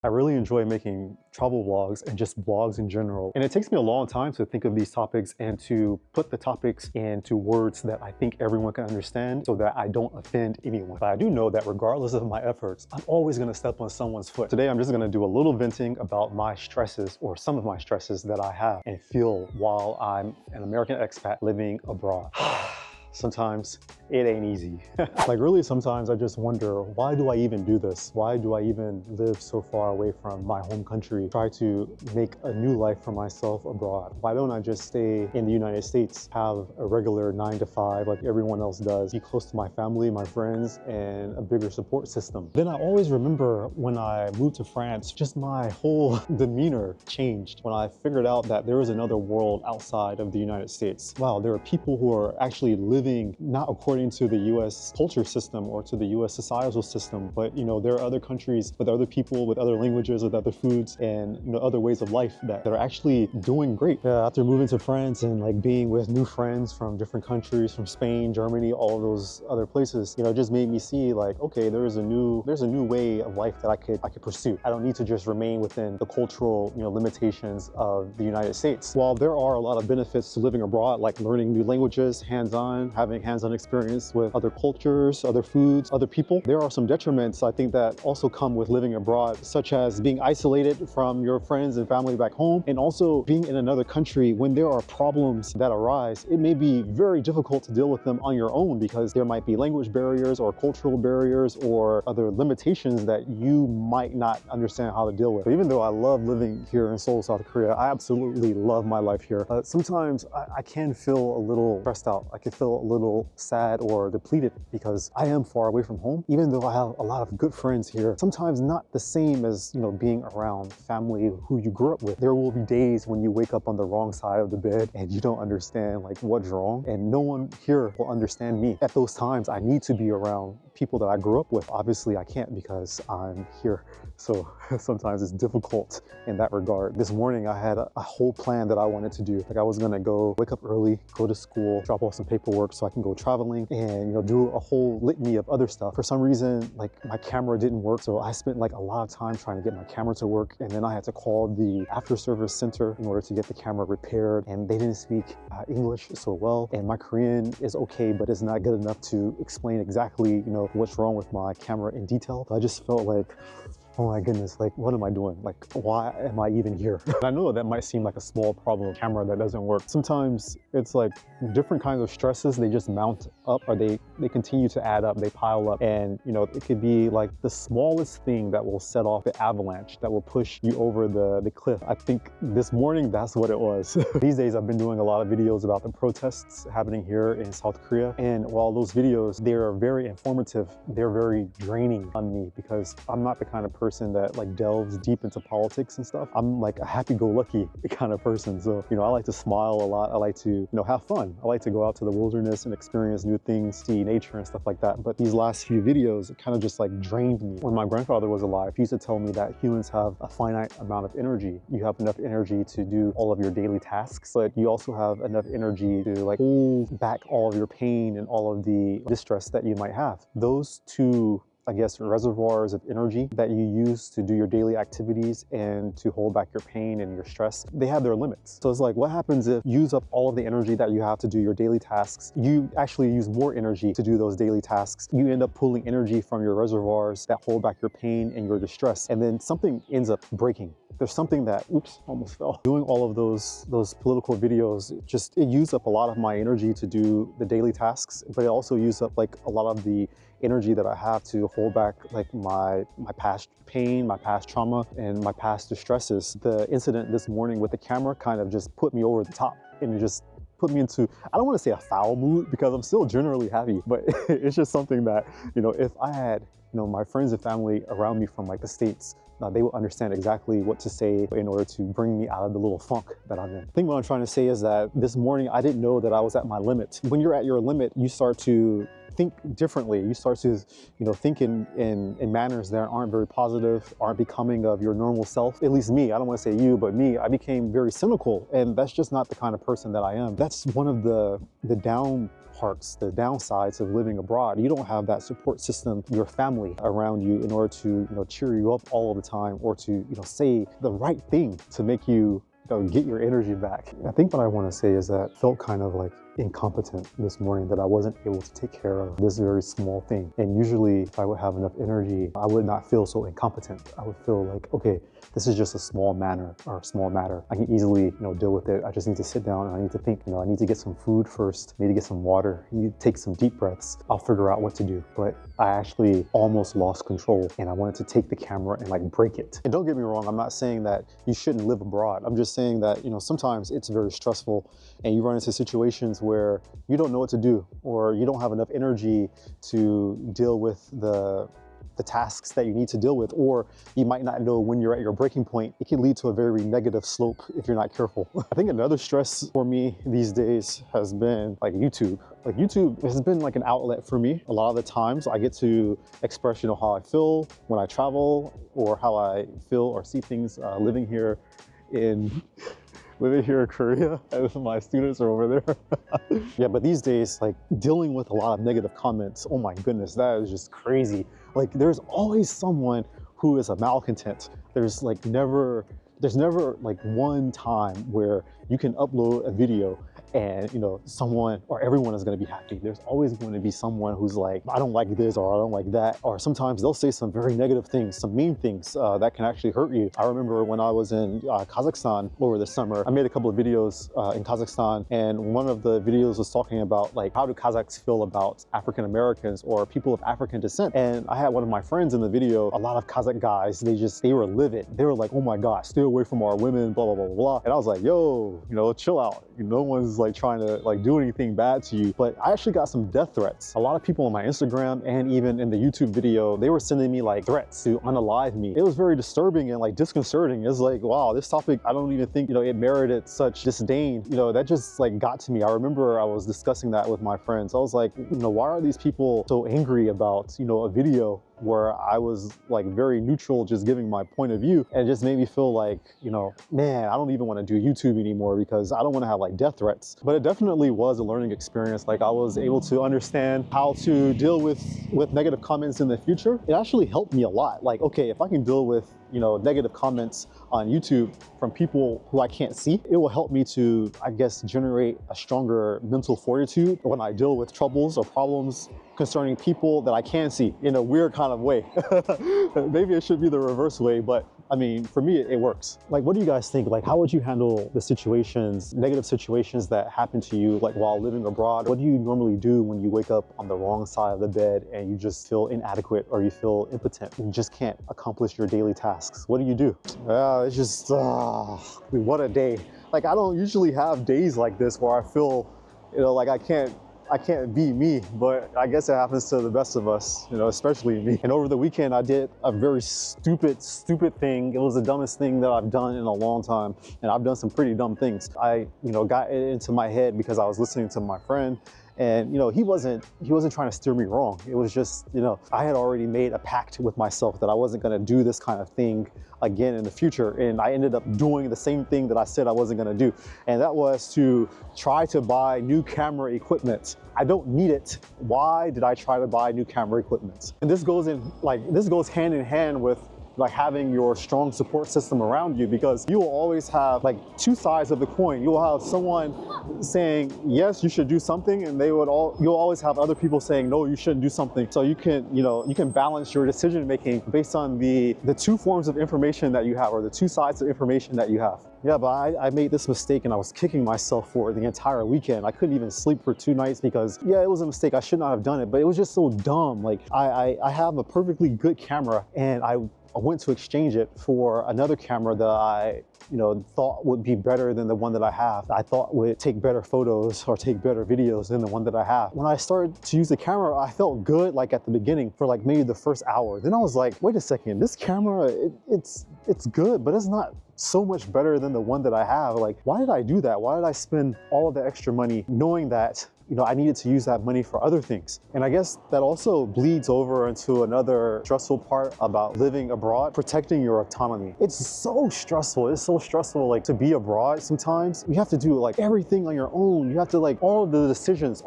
I really enjoy making travel vlogs and just vlogs in general. And it takes me a long time to think of these topics and to put the topics into words that I think everyone can understand so that I don't offend anyone. But I do know that regardless of my efforts, I'm always gonna step on someone's foot. Today, I'm just gonna do a little venting about my stresses or some of my stresses that I have and feel while I'm an American expat living abroad. Sometimes it ain't easy. Like really, sometimes I just wonder, why do I even do this? Why do I even live so far away from my home country? Try to make a new life for myself abroad. Why don't I just stay in the United States, have a regular 9 to 5 like everyone else does, be close to my family, my friends, and a bigger support system? Then I always remember when I moved to France, just my whole demeanor changed when I figured out that there is another world outside of the United States. Wow, there are people who are actually living not according to the US culture system or to the US societal system, but there are other countries with other people, with other languages, with other foods, and other ways of life that are actually doing great. After moving to France and like being with new friends from different countries, from Spain, Germany, all of those other places, it just made me see like, okay, there's a new way of life that I could pursue. I don't need to just remain within the cultural limitations of the United States. While there are a lot of benefits to living abroad, like learning new languages, hands-on, having hands-on experience with other cultures, other foods, other people, there are some detriments I think that also come with living abroad, such as being isolated from your friends and family back home, and also being in another country when there are problems that arise. It may be very difficult to deal with them on your own because there might be language barriers or cultural barriers or other limitations that you might not understand how to deal with. But even though I love living here in Seoul, South Korea, I absolutely love my life here. Sometimes I can feel a little stressed out. I can feel a little sad or depleted because I am far away from home. Even though I have a lot of good friends here, sometimes not the same as being around family who you grew up with. There will be days when you wake up on the wrong side of the bed and you don't understand like what's wrong, and no one here will understand me. At those times, I need to be around people that I grew up with. Obviously, I can't because I'm here. So sometimes it's difficult in that regard. This morning, I had a whole plan that I wanted to do. Like I was gonna go wake up early, go to school, drop off some paperwork so I can go traveling and do a whole litany of other stuff. For some reason, like my camera didn't work. So I spent like a lot of time trying to get my camera to work. And then I had to call the after service center in order to get the camera repaired. And they didn't speak English so well. And my Korean is okay, but it's not good enough to explain exactly, what's wrong with my camera in detail. So I just felt like, oh my goodness, like what am I doing? Like why am I even here? And I know that might seem like a small problem, camera that doesn't work. Sometimes it's like different kinds of stresses, they just mount up or they continue to add up, they pile up. And it could be like the smallest thing that will set off the avalanche that will push you over the cliff. I think this morning, that's what it was. These days I've been doing a lot of videos about the protests happening here in South Korea. And while those videos, they're very informative, they're very draining on me because I'm not the kind of person that like delves deep into politics and stuff. I'm like a happy-go-lucky kind of person. So, I like to smile a lot. I like to, have fun. I like to go out to the wilderness and experience new things, see nature and stuff like that. But these last few videos, it kind of just like drained me. When my grandfather was alive, he used to tell me that humans have a finite amount of energy. You have enough energy to do all of your daily tasks, but you also have enough energy to like hold back all of your pain and all of the distress that you might have. Those two, I guess, reservoirs of energy that you use to do your daily activities and to hold back your pain and your stress, they have their limits. So it's like, what happens if you use up all of the energy that you have to do your daily tasks? You actually use more energy to do those daily tasks. You end up pulling energy from your reservoirs that hold back your pain and your distress, and then something ends up breaking. There's something that, oops, almost fell. Doing all of those political videos, it used up a lot of my energy to do the daily tasks, but it also used up like a lot of the energy that I have to hold back like my past pain, my past trauma, and my past distresses. The incident this morning with the camera kind of just put me over the top, and it just put me into, I don't want to say a foul mood because I'm still generally happy, but it's just something that, if I had, my friends and family around me from like the States, they will understand exactly what to say in order to bring me out of the little funk that I'm in. I think what I'm trying to say is that this morning, I didn't know that I was at my limit. When you're at your limit, you start to think differently. You start to, think in manners that aren't very positive, aren't becoming of your normal self. At least me, I don't want to say you, but me, I became very cynical, and that's just not the kind of person that I am. That's one of the down parts, the downsides of living abroad. You don't have that support system, your family around you in order to, cheer you up all of the time, or to, say the right thing to make you, get your energy back. I think what I want to say is that I felt kind of like incompetent this morning, that I wasn't able to take care of this very small thing. And usually if I would have enough energy, I would not feel so incompetent. I would feel like, okay, this is just a small matter. I can easily, deal with it. I just need to sit down and I need to think, I need to get some food first, I need to get some water, I need to take some deep breaths. I'll figure out what to do. But I actually almost lost control, and I wanted to take the camera and like break it. And don't get me wrong, I'm not saying that you shouldn't live abroad. I'm just saying that, sometimes it's very stressful and you run into situations where you don't know what to do, or you don't have enough energy to deal with the tasks that you need to deal with, or you might not know when you're at your breaking point. It can lead to a very negative slope if you're not careful. I think another stress for me these days has been like YouTube. Like YouTube has been like an outlet for me. A lot of the times I get to express, how I feel when I travel, or how I feel or see things living here in Korea, and my students are over there. Yeah, but these days, like dealing with a lot of negative comments, oh my goodness, that is just crazy. Like there's always someone who is a malcontent. There's never like one time where you can upload a video and someone or everyone is going to be happy. There's always going to be someone who's like, I don't like this, or I don't like that. Or sometimes they'll say some very negative things, some mean things that can actually hurt you. I remember when I was in Kazakhstan over the summer, I made a couple of videos in Kazakhstan, and one of the videos was talking about like, how do Kazakhs feel about African Americans or people of African descent? And I had one of my friends in the video, a lot of Kazakh guys, they were livid. They were like, oh my God, stay away from our women, blah, blah, blah, blah. And I was like, yo, chill out. No one's like trying to like do anything bad to you. But I actually got some death threats. A lot of people on my Instagram and even in the YouTube video, they were sending me like threats to unalive me. It was very disturbing and like disconcerting. It's like, wow, this topic, I don't even think, it merited such disdain. That just like got to me. I remember I was discussing that with my friends. I was like, why are these people so angry about, a video where I was like very neutral, just giving my point of view, and it just made me feel like, man, I don't even want to do YouTube anymore because I don't want to have like death threats. But it definitely was a learning experience. Like I was able to understand how to deal with negative comments in the future. It actually helped me a lot. Like, okay, if I can deal with negative comments on YouTube from people who I can't see, it will help me to, I guess, generate a stronger mental fortitude when I deal with troubles or problems concerning people that I can see in a weird kind of way. Maybe it should be the reverse way, but I mean, for me, it works. Like, what do you guys think? Like, how would you handle the situations, negative situations that happen to you, like while living abroad? What do you normally do when you wake up on the wrong side of the bed and you just feel inadequate, or you feel impotent and just can't accomplish your daily tasks? What do you do? It's just, what a day. Like, I don't usually have days like this where I feel, like I can't be me, but I guess it happens to the best of us, especially me. And over the weekend, I did a very stupid thing. It was the dumbest thing that I've done in a long time. And I've done some pretty dumb things. I, got it into my head because I was listening to my friend, and he wasn't trying to steer me wrong. It was just, I had already made a pact with myself that I wasn't gonna do this kind of thing again in the future. And I ended up doing the same thing that I said I wasn't gonna do. And that was to try to buy new camera equipment. I don't need it. Why did I try to buy new camera equipment? And this goes hand in hand with like having your strong support system around you, because you will always have like two sides of the coin. You will have someone saying, yes, you should do something, and you'll always have other people saying, no, you shouldn't do something. So you can balance your decision making based on the two forms of information that you have, or the two sides of information that you have. Yeah, but I made this mistake and I was kicking myself for it the entire weekend. I couldn't even sleep for 2 nights because, yeah, it was a mistake. I should not have done it, but it was just so dumb. Like I have a perfectly good camera, and I went to exchange it for another camera that I thought would be better than the one that I have. I thought would take better photos or take better videos than the one that I have. When I started to use the camera, I felt good like at the beginning for like maybe the first hour. Then I was like, wait a second, this camera, it's good, but it's not so much better than the one that I have. Like, why did I do that? Why did I spend all of the extra money knowing that you know, I needed to use that money for other things. And I guess that also bleeds over into another stressful part about living abroad, protecting your autonomy. It's so stressful. It's so stressful, like, to be abroad sometimes. You have to do like everything on your own. You have to, like, all of the decisions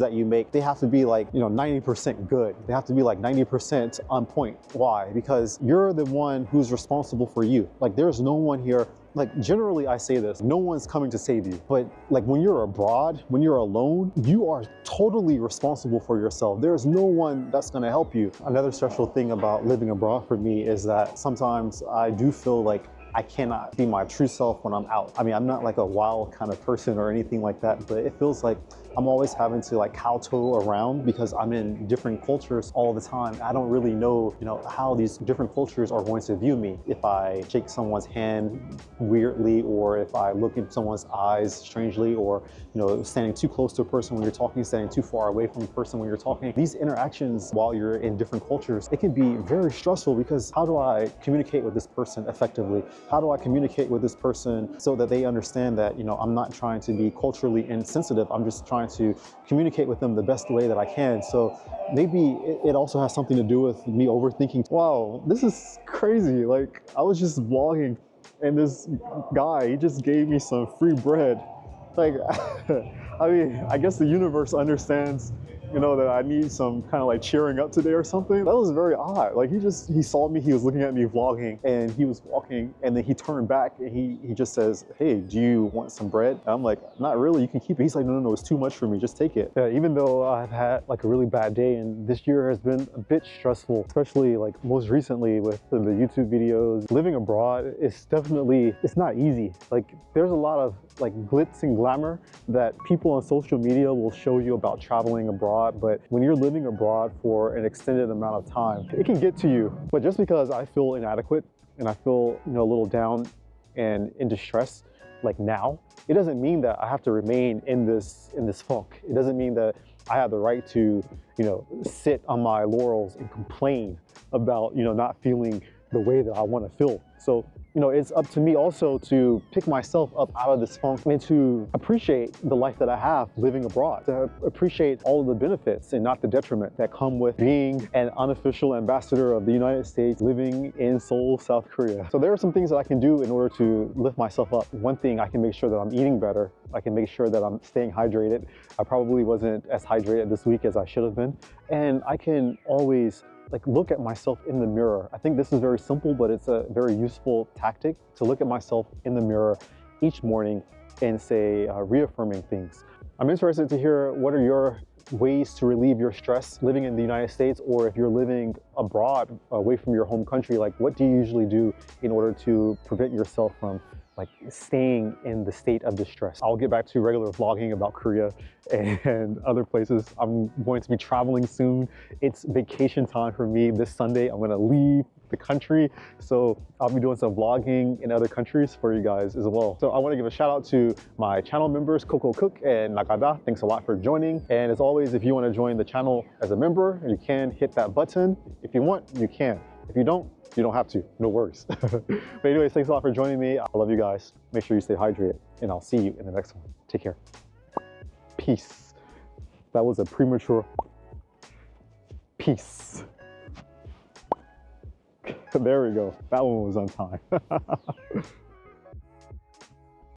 that you make, they have to be like, you know, 90% good. They have to be like 90% on point. Why? Because you're the one who's responsible for you. Like, there's no one here. Like, generally I say this, no one's coming to save you. But like, when you're abroad, when you're alone, you are totally responsible for yourself. There's no one that's gonna help you. Another stressful thing about living abroad for me is that sometimes I do feel like I cannot be my true self when I'm out. I mean, I'm not like a wild kind of person or anything like that, but it feels like I'm always having to like kowtow around because I'm in different cultures all the time. I don't really know, you know, how these different cultures are going to view me. If I shake someone's hand weirdly, or if I look in someone's eyes strangely, or, you know, standing too close to a person when you're talking, standing too far away from a person when you're talking. These interactions while you're in different cultures, it can be very stressful because how do I communicate with this person effectively? How do I communicate with this person so that they understand that, you know, I'm not trying to be culturally insensitive. I'm just trying to communicate with them the best way that I can. So maybe it also has something to do with me overthinking. Wow, this is crazy. Like, I was just vlogging and this guy, he just gave me some free bread. Like, I mean, I guess the universe understands, you know, that I need some kind of like cheering up today or something. That was very odd. Like, he saw me, he was looking at me vlogging, and he was walking, and then he turned back and he just says, "Hey, do you want some bread?" And I'm like, "Not really, you can keep it." He's like, "No, it's too much for me, just take it." Yeah, even though I've had like a really bad day, and this year has been a bit stressful, especially like most recently with the YouTube videos, living abroad is definitely, it's not easy. Like, there's a lot of like glitz and glamour that people on social media will show you about traveling abroad, but when you're living abroad for an extended amount of time, it can get to you. But just because I feel inadequate and I feel, you know, a little down and in distress, like now, it doesn't mean that I have to remain in this funk. It doesn't mean that I have the right to, you know, sit on my laurels and complain about, you know, not feeling the way that I want to feel. So, you know, it's up to me also to pick myself up out of this funk and to appreciate the life that I have living abroad, to appreciate all of the benefits and not the detriment that come with being an unofficial ambassador of the United States living in Seoul, South Korea. So there are some things that I can do in order to lift myself up. One thing, I can make sure that I'm eating better. I can make sure that I'm staying hydrated. I probably wasn't as hydrated this week as I should have been. And I can always like look at myself in the mirror. I think this is very simple, but it's a very useful tactic to look at myself in the mirror each morning and say reaffirming things. I'm interested to hear, what are your ways to relieve your stress living in the United States, or if you're living abroad away from your home country, like what do you usually do in order to prevent yourself from like staying in the state of distress? I'll get back to regular vlogging about Korea and other places. I'm going to be traveling soon. It's vacation time for me. This Sunday, I'm gonna leave the country. So I'll be doing some vlogging in other countries for you guys as well. So I wanna give a shout out to my channel members, Coco Cook and Nakada. Thanks a lot for joining. And as always, if you wanna join the channel as a member, you can hit that button. If you want, you can. If you don't have to, no worries. But anyways, thanks a lot for joining me. I love you guys. Make sure you stay hydrated, and I'll see you in the next one. Take care. Peace. That was a premature peace. There we go. That one was on time.